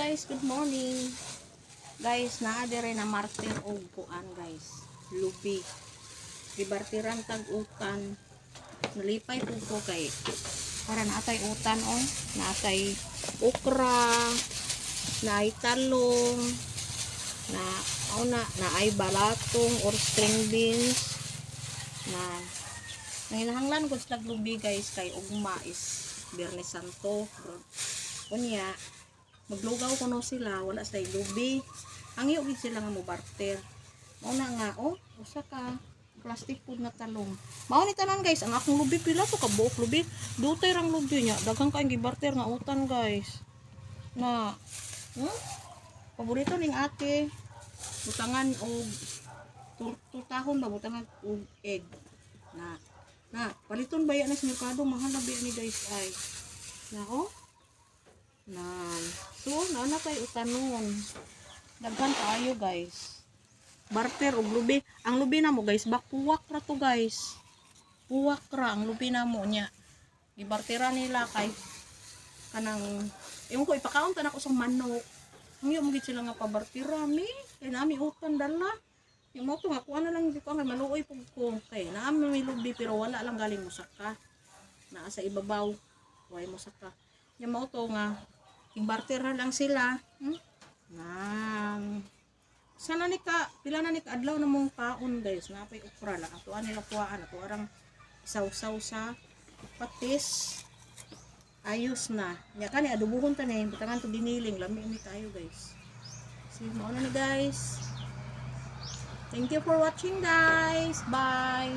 guys, good morning. Guys, naa dire na martir og kuan guys. Lubi. Gibartiran tag utan. Nalipay po kay para naatay utan on, naatay okra, naay talong, naay balatong or string beans na nanginahanglan ko sa lubi guys kay ugma is Biyernes Santo. Unya maglugaw kuno sila, wala sa lubi. Ang iyo gid sila nga mo barter. Mao na nga usa ka plastic food na talong. Mao ni tanan guys, ang akong lubi pila to ka buok lubi. Dutay rang lubi nya, daghang kaayong gibarter nga utan guys. Na paborito ning ate. Butangan og tutahon ba butangan og egg. Na paliton baya na sa merkado, mahal na biya ni guys ay. Na so na kay utanon. Daghan kaayo guys. Barter og lubi. Ang lubi na mo guys, bakuwak ra to guys. Puwak ra ang lubi na mo nya. Gibartera nila kay kanang yung ko ipakaon ta nako sa manok. Ang mo gid sila nga pabartera mi. Kay nami utan dala. Yung mo to nga kuha na lang di ko nga maluoy pug ko. Kay nami may lubi pero wala lang galing mo saka. Naa sa ibabaw. Way mo saka. Yung mo to nga ibartera lang sila. Sana ni ka pila na ni ka adlaw na mong kaon guys, napay okra la ato nila kuhaan ato arang sausaw sa patis. Ayos na nya kani adubuhon ta ni butangan to diniling lami ni kayo guys. See mo na ni guys. Thank you for watching guys, bye.